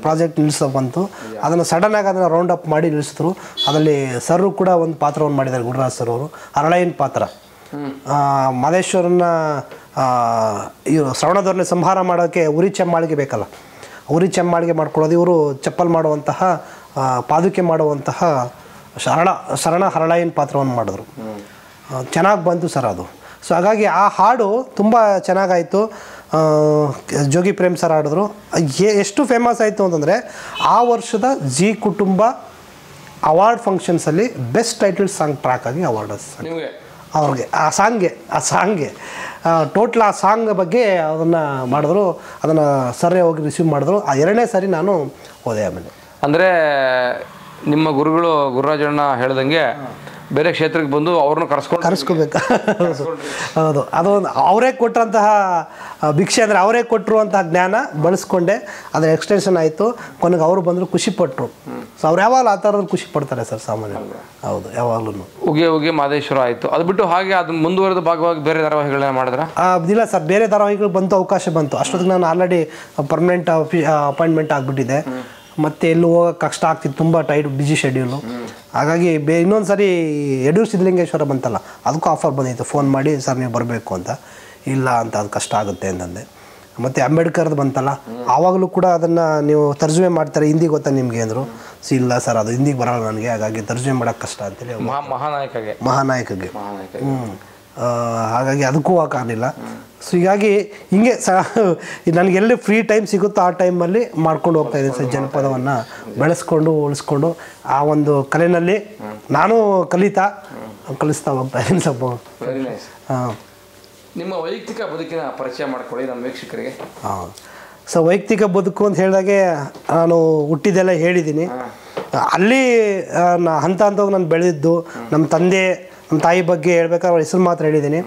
ಪ್ರಾಜೆಕ್ಟ್ ನಿಲ್ಲಿಸ ಬಂತು. ಅದನ್ನು ಸಡನ್ನಾಗಿ ಅದನ್ನು ರೌಂಡ್ ಅಪ್ ಮಾಡಿ ನಿಲ್ಲಿಸಿದ್ರು. ಅದರಲ್ಲಿ ಸರ್ ಕೂಡ ಒಂದು ಪಾತ್ರವನ್ನು ಮಾಡಿದ್ದಾರೆ, ಗುರುರಾಜ್ ಸರ್ ಅವರು, ಹರಳಯ್ಯನ ಪಾತ್ರ. ಮಹದೇಶ್ವರನ ಇವರು ಶ್ರವಣದವ್ರನ್ನ ಸಂಹಾರ ಮಾಡೋಕ್ಕೆ ಉರಿ ಚೆಮ್ಮಾಳಿಗೆ ಬೇಕಲ್ಲ, ಉರಿ ಚೆಮ್ಮಾಳಿಗೆ ಮಾಡ್ಕೊಳ್ಳೋದು. ಇವರು ಚಪ್ಪಲ್ ಮಾಡುವಂತಹ, ಪಾದುಕೆ ಮಾಡುವಂತಹ ಶರಣ ಹರಳಯ್ಯನ ಪಾತ್ರವನ್ನು ಮಾಡಿದ್ರು. ಚೆನ್ನಾಗಿ ಬಂತು ಸರ್ ಅದು. ಸೊ ಹಾಗಾಗಿ ಆ ಹಾಡು ತುಂಬ ಚೆನ್ನಾಗಾಯಿತು. ಜೋಗಿ ಪ್ರೇಮ್ ಸರ್ ಹಾಡಿದ್ರು. ಎಷ್ಟು ಫೇಮಸ್ ಆಯಿತು ಅಂತಂದರೆ ಆ ವರ್ಷದ ಜಿ ಕುಟುಂಬ ಅವಾರ್ಡ್ ಫಂಕ್ಷನ್ಸಲ್ಲಿ ಬೆಸ್ಟ್ ಟೈಟಲ್ ಸಾಂಗ್ ಟ್ರ್ಯಾಕ್ ಆಗಿ ಅವಾರ್ಡ್ ಅವ್ರಿಗೆ ಆ ಸಾಂಗ್ಗೆ ಟೋಟ್ಲ್ ಆ ಸಾಂಗ್ ಬಗ್ಗೆ ಅದನ್ನು ಮಾಡಿದ್ರು. ಅದನ್ನು ಸರ್ ಹೋಗಿ ರಿಸೀವ್ ಮಾಡಿದ್ರು. ಆ 2ನೇ ಸಾರಿ ನಾನು ಹೋದೆ. ಆಮೇಲೆ ಅಂದರೆ ನಿಮ್ಮ ಗುರುಗಳು ಗುರುರಾಜಣ್ಣ ಹೇಳ್ದಂಗೆ ಬೇರೆ ಕ್ಷೇತ್ರಕ್ಕೆ ಬಂದು ಅವ್ರನ್ನ ಕರೆಸ್ಕೋಬೇಕು. ಹೌದು, ಅದೊಂದು ಅವರೇ ಕೊಟ್ಟಂತಹ ಭಿಕ್ಷೆ, ಅಂದರೆ ಅವರೇ ಕೊಟ್ಟಿರುವಂತಹ ಜ್ಞಾನ ಬಳಸ್ಕೊಂಡೆ ಅದರ ಎಕ್ಸ್ಟೆನ್ಷನ್ ಆಯಿತು. ಕೊನೆಗೆ ಅವರು ಬಂದರು, ಖುಷಿಪಟ್ಟರು. ಸೊ ಅವ್ರು ಯಾವಾಗಲೂ ಆ ಥರದ್ದು ಖುಷಿ ಪಡ್ತಾರೆ ಸರ್ ಸಾಮಾನ್ಯ. ಹೌದು, ಯಾವಾಗಲೂ. ಉಗೆ ಮಹದೇಶ್ವರ ಆಯಿತು. ಅದು ಬಿಟ್ಟು ಹಾಗೆ ಅದನ್ನ ಮುಂದುವರೆದ ಭಾಗವಾಗಿ ಬೇರೆ ಧಾರಾವಾಹಿಗಳನ್ನ ಮಾಡಿದ್ರೆ? ಇಲ್ಲ ಸರ್, ಬೇರೆ ಧಾರಾವಾಹಿಗಳು ಬಂತು, ಅವಕಾಶ ಬಂತು. ಅಷ್ಟೊತ್ತಿಗೆ ನಾನು ಆಲ್ರೆಡಿ ಪರ್ಮನೆಂಟ್ ಅಪಾಯಿಂಟ್ಮೆಂಟ್ ಆಗಿಬಿಟ್ಟಿದೆ. ಮತ್ತು ಎಲ್ಲೂ ಹೋಗೋಕ್ಕೆ ಕಷ್ಟ ಆಗ್ತಿತ್ತು, ತುಂಬ ಟೈಟ್ ಬಿಜಿ ಶೆಡ್ಯೂಲು. ಹಾಗಾಗಿ ಇನ್ನೊಂದು ಸರಿ ಯಡೂರು ಸಿದ್ಧಲಿಂಗೇಶ್ವರ ಬಂತಲ್ಲ, ಅದಕ್ಕೂ ಆಫರ್ ಬಂದಿತ್ತು, ಫೋನ್ ಮಾಡಿ ಸರ್ ನೀವು ಬರಬೇಕು ಅಂತ. ಇಲ್ಲ ಅಂತ, ಅದು ಕಷ್ಟ ಆಗುತ್ತೆ ಅಂತಂದೆ. ಮತ್ತು ಅಂಬೇಡ್ಕರ್ದು ಬಂತಲ್ಲ, ಆವಾಗಲೂ ಕೂಡ ಅದನ್ನು ನೀವು ತರ್ಜುಮೆ ಮಾಡ್ತಾರೆ, ಹಿಂದಿ ಗೊತ್ತಾ ನಿಮಗೆ ಅಂದರು. ಇಲ್ಲ ಸರ್ ಅದು ಹಿಂದಿಗೆ ಬರೋಲ್ಲ ನನಗೆ, ಹಾಗಾಗಿ ತರ್ಜುಮೆ ಮಾಡೋಕ್ಕೆ ಕಷ್ಟ ಅಂತೇಳಿ ಮಹಾನಾಯಕಗೆ ಹಾಗಾಗಿ ಅದಕ್ಕೂ ಹೋಗೋಕ್ಕಾಗಲಿಲ್ಲ. ಸೊ ಹೀಗಾಗಿ ಹಿಂಗೆ ನನಗೆಲ್ಲಿ ಫ್ರೀ ಟೈಮ್ ಸಿಗುತ್ತೋ ಆ ಟೈಮಲ್ಲಿ ಮಾಡ್ಕೊಂಡು ಹೋಗ್ತಾಯಿದ್ದೀನಿ ಸರ್. ಜನಪದವನ್ನು ಬೆಳೆಸ್ಕೊಂಡು ಉಳಿಸ್ಕೊಂಡು ಆ ಒಂದು ಕಲೆಯಲ್ಲಿ ನಾನು ಕಲಿಸ್ತಾ ಹೋಗ್ತಾಯಿದ್ದೀನಿ ಸ್ವಲ್ಪ. ಹಾಂ, ನಿಮ್ಮ ವೈಯಕ್ತಿಕ ಬದುಕಿನ ಪರಿಚಯ ಮಾಡ್ಕೊಳ್ಳಿ ನಮ್ಮ ವೀಕ್ಷಕರಿಗೆ. ಹಾಂ, ಸೊ ವೈಯಕ್ತಿಕ ಬದುಕು ಅಂತ ಹೇಳಿದಾಗೆ ನಾನು ಹುಟ್ಟಿದ್ದೆಲ್ಲ ಹೇಳಿದ್ದೀನಿ. ಅಲ್ಲಿ ಹಂತ ಹಂತವಾಗಿ ನಾನು ಬೆಳೆದಿದ್ದು, ನಮ್ಮ ತಂದೆ ನಮ್ಮ ತಾಯಿ ಬಗ್ಗೆ ಹೇಳ್ಬೇಕಾದ್ರೆ ಅವ್ರ ಹೆಸರು ಮಾತ್ರ ಹೇಳಿದ್ದೀನಿ.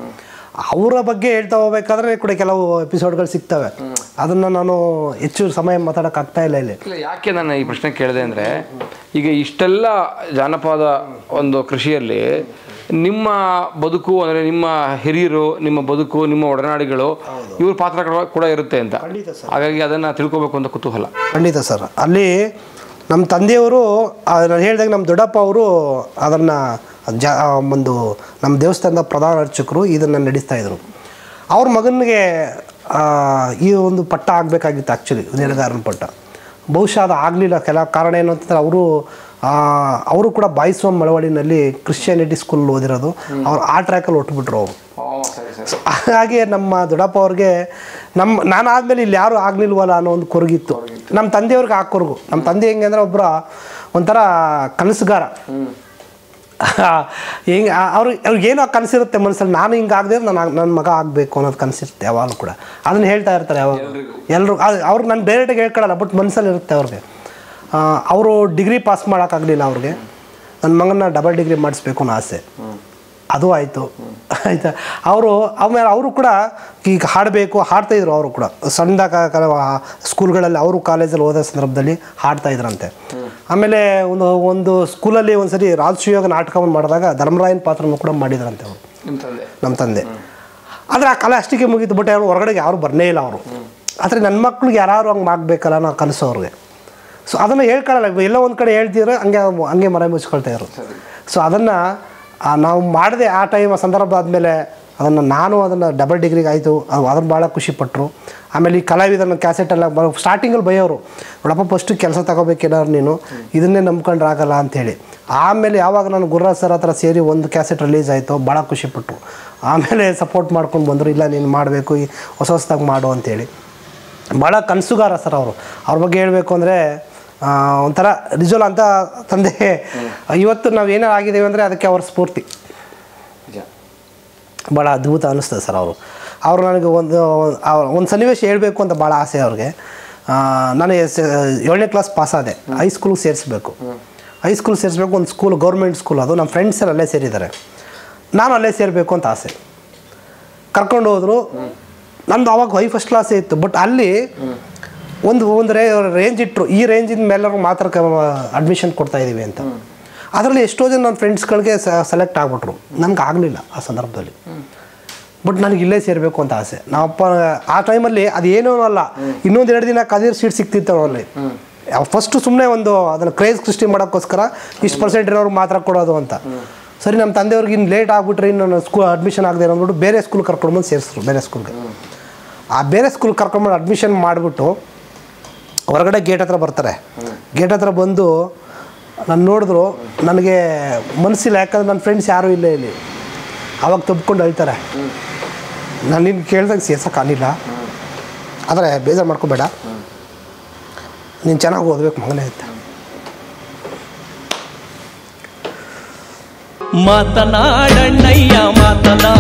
ಅವರ ಬಗ್ಗೆ ಹೇಳ್ತಾ ಹೋಗ್ಬೇಕಾದ್ರೆ ಕೂಡ ಕೆಲವು ಎಪಿಸೋಡ್ಗಳು ಸಿಗ್ತವೆ, ಅದನ್ನು ನಾನು ಹೆಚ್ಚು ಸಮಯ ಮಾತಾಡೋಕ್ಕಾಗ್ತಾ ಇಲ್ಲ ಇಲ್ಲಿ. ಯಾಕೆ ನಾನು ಈ ಪ್ರಶ್ನೆ ಕೇಳಿದೆ ಅಂದರೆ, ಈಗ ಇಷ್ಟೆಲ್ಲ ಜಾನಪದ ಒಂದು ಕೃಷಿಯಲ್ಲಿ ನಿಮ್ಮ ಬದುಕು ಅಂದರೆ ನಿಮ್ಮ ಹಿರಿಯರು, ನಿಮ್ಮ ಬದುಕು, ನಿಮ್ಮ ಒಡನಾಡಿಗಳು, ಇವ್ರ ಪಾತ್ರ ಕೂಡ ಇರುತ್ತೆ ಅಂತ. ಹಾಗಾಗಿ ಅದನ್ನು ತಿಳ್ಕೊಬೇಕು ಅಂತ ಕುತೂಹಲ. ಖಂಡಿತ ಸರ್. ಅಲ್ಲಿ ನಮ್ಮ ತಂದೆಯವರು ನಾನು ಹೇಳಿದಾಗ ನಮ್ಮ ದೊಡ್ಡಪ್ಪ ಅವರು ಅದನ್ನು ಒಂದು ನಮ್ಮ ದೇವಸ್ಥಾನದ ಪ್ರಧಾನ ಅರ್ಚಕರು ಇದನ್ನು ನಡೆಸ್ತಾಯಿದ್ರು. ಅವ್ರ ಮಗನಿಗೆ ಈ ಒಂದು ಪಟ್ಟ ಆಗಬೇಕಾಗಿತ್ತು, ಆ್ಯಕ್ಚುಲಿ ನೇರಗಾರನ ಪಟ್ಟ. ಬಹುಶಃ ಅದು ಆಗಲಿಲ್ಲ. ಕೆಲವು ಕಾರಣ ಏನು ಅಂತಂದರೆ ಅವರು ಕೂಡ ಬಾಯಿಸುವ ಮಳವಳ್ಳಿನಲ್ಲಿ ಕ್ರಿಶ್ಚಿಯಾನಿಟಿ ಸ್ಕೂಲ್ ಓದಿರೋದು, ಅವ್ರು ಆ ಟ್ರ್ಯಾಕಲ್ಲಿ ಹೊಟ್ಬಿಟ್ರು ಅವರು. ಹಾಗೆ ನಮ್ಮ ದೊಡ್ಡಪ್ಪ ಅವ್ರಿಗೆ ನಾನು ಆದಮೇಲೆ ಇಲ್ಲಿ ಯಾರು ಆಗಲಿಲ್ವಲ್ಲ ಅನ್ನೋ ಒಂದು ಕೊರಗಿತ್ತು ನಮ್ಮ ತಂದೆಯವ್ರಿಗೆ. ಆ ಕೊರಗು ನಮ್ಮ ತಂದೆ ಹೆಂಗೆ ಅಂದರೆ ಒಂಥರ ಕನಸುಗಾರ. ಹಿಂಗೆ ಅವ್ರಿಗೇನೋ ಕನಸಿರುತ್ತೆ ಮನಸ್ಸಲ್ಲಿ, ನಾನು ಹಿಂಗೆ ಆಗದೆ ನನ್ನ ಮಗ ಆಗಬೇಕು ಅನ್ನೋದು ಕನಸಿರುತ್ತೆ ಯಾವಾಗಲೂ ಕೂಡ. ಅದನ್ನು ಹೇಳ್ತಾ ಇರ್ತಾರೆ ಯಾವಾಗ ಎಲ್ಲರೂ. ಅವ್ರಿಗೆ ನಾನು ಡೈರೆಕ್ಟಾಗಿ ಹೇಳ್ಕೊಳಲ್ಲ, ಬಟ್ ಮನಸ್ಸಲ್ಲಿ ಇರುತ್ತೆ ಅವ್ರಿಗೆ. ಅವರು ಡಿಗ್ರಿ ಪಾಸ್ ಮಾಡೋಕ್ಕಾಗಲಿಲ್ಲ ಅವ್ರಿಗೆ. ನನ್ನ ಮಗನ ಡಬಲ್ ಡಿಗ್ರಿ ಮಾಡಿಸ್ಬೇಕು ಅನ್ನೋ ಆಸೆ, ಅದು ಆಯಿತು. ಆಯಿತಾ, ಆಮೇಲೆ ಅವರು ಕೂಡ ಈಗ ಹಾಡ್ತಾಯಿದ್ರು. ಅವರು ಕೂಡ ಸಣ್ಣದಾಗ ಸ್ಕೂಲ್ಗಳಲ್ಲಿ, ಅವರು ಕಾಲೇಜಲ್ಲಿ ಓದೋ ಸಂದರ್ಭದಲ್ಲಿ ಹಾಡ್ತಾಯಿದ್ರಂತೆ. ಆಮೇಲೆ ಒಂದು ಸ್ಕೂಲಲ್ಲಿ ಒಂದು ಸರಿ ರಾಜಸುಯೋಗ ನಾಟಕವನ್ನು ಮಾಡಿದಾಗ ಧರ್ಮರಾಯನ ಪಾತ್ರನೂ ಕೂಡ ಮಾಡಿದ್ರಂತೆ ಅವರು, ನಮ್ಮ ತಂದೆ. ಆದರೆ ಆ ಕಲೆ ಅಷ್ಟಿಗೆ ಮುಗೀತು. ಬಟ್ ಅವ್ರು ಹೊರಗಡೆಗೆ ಯಾರು ಬರಲೇ ಇಲ್ಲ ಅವರು. ಆದರೆ ನನ್ನ ಮಕ್ಳಿಗೆ ಯಾರು ಹಂಗೆ ಆಗಬೇಕಲ್ಲ ಅನ್ನೋ ಕನಸು ಅವ್ರಿಗೆ. ಸೊ ಅದನ್ನು ಹೇಳ್ಕೊಳ್ಳಲ್ಲ, ಎಲ್ಲ ಒಂದು ಕಡೆ ಹೇಳ್ತಿದ್ರೆ ಹಂಗೆ ಮರೆ ಮುಚ್ಕೊಳ್ತಾಯಿದ್ರು. ಸೊ ಅದನ್ನು ನಾವು ಮಾಡಿದೆ ಆ ಟೈಮ್, ಆ ಸಂದರ್ಭ ಆದಮೇಲೆ ಅದನ್ನು ಡಬಲ್ ಡಿಗ್ರಿಗೆ ಆಯಿತು. ಅದನ್ನು ಭಾಳ ಖುಷಿಪಟ್ಟರು. ಆಮೇಲೆ ಈ ಕಲಾವಿದನ ಕ್ಯಾಸೆಟೆಲ್ಲ ಸ್ಟಾರ್ಟಿಂಗಲ್ಲಿ ಬೈಯೋರು, ನೋಡಪ್ಪ ಫಸ್ಟು ಕೆಲಸ ತಗೋಬೇಕೇನಾದ್ರು ನೀನು, ಇದನ್ನೇ ನಂಬ್ಕೊಂಡ್ರೆ ಆಗಲ್ಲ ಅಂಥೇಳಿ. ಆಮೇಲೆ ಯಾವಾಗ ನಾನು ಗುರುರಾಜ್ ಸರ್ ಹತ್ರ ಸೇರಿ ಒಂದು ಕ್ಯಾಸೆಟ್ ರಿಲೀಸ್ ಆಯಿತು, ಭಾಳ ಖುಷಿಪಟ್ಟರು. ಆಮೇಲೆ ಸಪೋರ್ಟ್ ಮಾಡ್ಕೊಂಡು ಬಂದರು, ಇಲ್ಲ ನೀನು ಮಾಡಬೇಕು, ಈ ಹೊಸದಾಗಿ ಮಾಡು ಅಂಥೇಳಿ. ಭಾಳ ಕನಸುಗಾರ ಸರ್ ಅವರು. ಅವ್ರ ಬಗ್ಗೆ ಹೇಳಬೇಕು ಅಂದರೆ ಒಂಥರ ನಿಜವಲ್ಲ ಅಂತ ತಂದೆ. ಇವತ್ತು ನಾವು ಏನಾರು ಆಗಿದ್ದೇವೆ ಅಂದರೆ ಅದಕ್ಕೆ ಅವ್ರ ಸ್ಫೂರ್ತಿ. ಭಾಳ ಅದ್ಭುತ ಅನ್ನಿಸ್ತದೆ ಸರ್ ಅವರು. ನನಗೆ ಒಂದು ಸನ್ನಿವೇಶ ಹೇಳಬೇಕು ಅಂತ ಭಾಳ ಆಸೆ ಅವ್ರಿಗೆ. ನಾನು 7ನೇ ಕ್ಲಾಸ್ ಪಾಸಾದೆ, ಹೈಸ್ಕೂಲ್ಗೆ ಸೇರಿಸ್ಬೇಕು. ಒಂದು ಸ್ಕೂಲ್, ಗೌರ್ಮೆಂಟ್ ಸ್ಕೂಲ್ ಅದು. ನಮ್ಮ ಫ್ರೆಂಡ್ಸ್ ಎಲ್ಲ ಅಲ್ಲೇ ಸೇರಿದ್ದಾರೆ, ನಾನು ಅಲ್ಲೇ ಸೇರಬೇಕು ಅಂತ ಆಸೆ. ಕರ್ಕೊಂಡು ಹೋದರು. ನಂದು ಆವಾಗ ಫಸ್ಟ್ ಕ್ಲಾಸೇ ಇತ್ತು. ಬಟ್ ಅಲ್ಲಿ ಒಂದು ರೇಂಜ್ ಇಟ್ಟರು, ಈ ರೇಂಜಿನ ಮೇಲೆ ಮಾತ್ರ ಅಡ್ಮಿಷನ್ ಕೊಡ್ತಾಯಿದ್ದೀವಿ ಅಂತ. ಅದರಲ್ಲಿ ಎಷ್ಟೋ ಜನ ನನ್ನ ಫ್ರೆಂಡ್ಸ್ಗಳಿಗೆ ಸೆಲೆಕ್ಟ್ ಆಗಿಬಿಟ್ರು, ನನಗೆ ಆಗಲಿಲ್ಲ ಆ ಸಂದರ್ಭದಲ್ಲಿ. ಬಟ್ ನನಗೆ ಇಲ್ಲೇ ಸೇರಬೇಕು ಅಂತ ಆಸೆ. ನಮ್ಮಪ್ಪ ಆ ಟೈಮಲ್ಲಿ ಅದೇನೂ ಅಲ್ಲ, ಇನ್ನೊಂದು 2 ದಿನ ಕದಿರ್ ಸೀಟ್ ಸಿಕ್ತಿತ್ತು ಅವರಲ್ಲಿ. ಫಸ್ಟು ಸುಮ್ಮನೆ ಅದನ್ನು ಕ್ರೇಜ್ ಸೃಷ್ಟಿ ಮಾಡೋಕ್ಕೋಸ್ಕರ ಇಷ್ಟು % ಇರೋರು ಮಾತ್ರ ಕೊಡೋದು ಅಂತ. ಸರಿ, ನಮ್ಮ ತಂದೆಯವ್ರಿಗೆ ಇನ್ನು ಲೇಟ್ ಆಗಿಬಿಟ್ರೆ ಇನ್ನು ಸ್ಕೂಲ್ ಅಡ್ಮಿಷನ್ ಆಗದೆ ಅಂದ್ಬಿಟ್ಟು ಬೇರೆ ಸ್ಕೂಲ್ ಕರ್ಕೊಂಡ್ಬಂದು ಸೇರಿಸಿದ್ರು, ಬೇರೆ ಸ್ಕೂಲ್ಗೆ. ಆ ಬೇರೆ ಸ್ಕೂಲ್ ಕರ್ಕೊಂಡ್ಬಂದು ಅಡ್ಮಿಷನ್ ಮಾಡಿಬಿಟ್ಟು ಹೊರಗಡೆ ಗೇಟ್ ಹತ್ರ ಬರ್ತಾರೆ. ಗೇಟ್ ಹತ್ರ ಬಂದು ನಾನು ನೋಡಿದ್ರು, ನನಗೆ ಮನಸ್ಸಿಲ್ಲ. ಯಾಕಂದ್ರೆ ನನ್ನ ಫ್ರೆಂಡ್ಸ್ ಯಾರೂ ಇಲ್ಲ ಇಲ್ಲಿ. ಆವಾಗ ತಬ್ಕೊಂಡು ಹೇಳ್ತಾರೆ, ನಾನು ನಿನ್ನ ಕೇಳ್ದಂಗೆ ಸೇರ್ಸೋಕ್ಕಾಗಲಿಲ್ಲ, ಆದರೆ ಬೇಜಾರು ಮಾಡ್ಕೋಬೇಡ, ನೀನು ಚೆನ್ನಾಗಿ ಓದಬೇಕು ಮಗನೇ ಅಂತ. ಮಾತನಾಡಣ್ಣಯ್ಯ ಮಾತನಾಡ